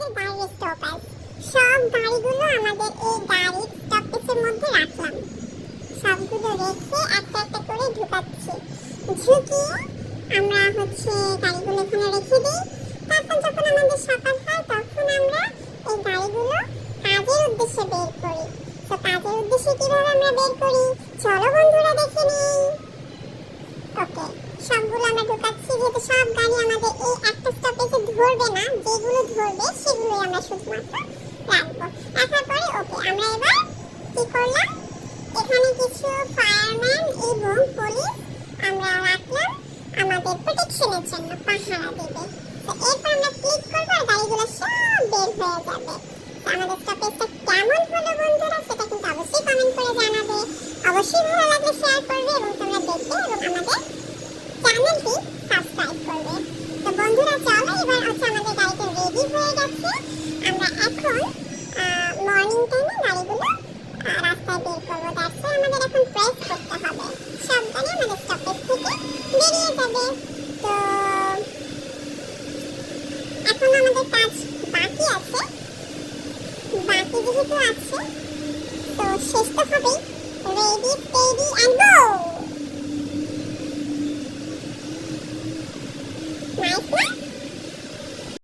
আমাদের গাড়ির স্টপেজ। সব গাড়িগুলো আমাদের এই গাড়ির স্টপেজের মধ্যে রাখলাম। সবগুলো রেখে একটা একটা করে ঢুকাচ্ছি। ঢুকিয়ে আমরা গাড়িগুলো এখানে রেখে দিই। তারপর যখন আমাদের সকাল হয় তখন আমরা এই গাড়িগুলো কাজের উদ্দেশ্যে বের করি। তো কাজের উদ্দেশ্যে কিভাবে আমরা বের করি চলো বন্ধুরা দেখে নিই। ওকে, সবগুলো আমরা ঢুকাচ্ছি। যেহেতু সব গাড়ি আমাদের এই একটা স্টপেজে ধরবে না, যেগুলো ধরবে সেগুলোই আমরা শুধুমাত্র রাখবো। রাখার পরে ওকে, আমরা এবার কি করলাম, এখানে কিছু ফায়ারম্যান এবং পুলিশ আমরা রাখলাম আমাদের প্রোটেকশনের জন্য, পাহারা দেবে। তো এরপর আমরা ক্লিক করবো আর গাড়িগুলো সব বের হয়ে যাবে। আমাদের স্টপেজটা কেমন হলো বন্ধুরা সেটা কিন্তু অবশ্যই কমেন্ট করে জানাবে। অবশ্যই ভালো লাগলে শেয়ার করবে এবং তোমরা দেখবে এবং আমাদের চ্যানেলটি সাবস্ক্রাইব করবে। তো বন্ধুরা চলো এবার আমাদের গাড়িটা রেডি হয়ে গেছে। আমরা এখন মর্নিং টাইমে গাড়িগুলো রাস্তায় বের করবো। তারপর আমাদের এখন প্রেস করতে হবে, সব গাড়ি আমাদের স্টপেজ থেকে বেরিয়ে যাবে। তো এখন আমাদের কাজ বাকি আছে, বাকি যেহেতু আছে তো শেষ তো হবেই। রেডি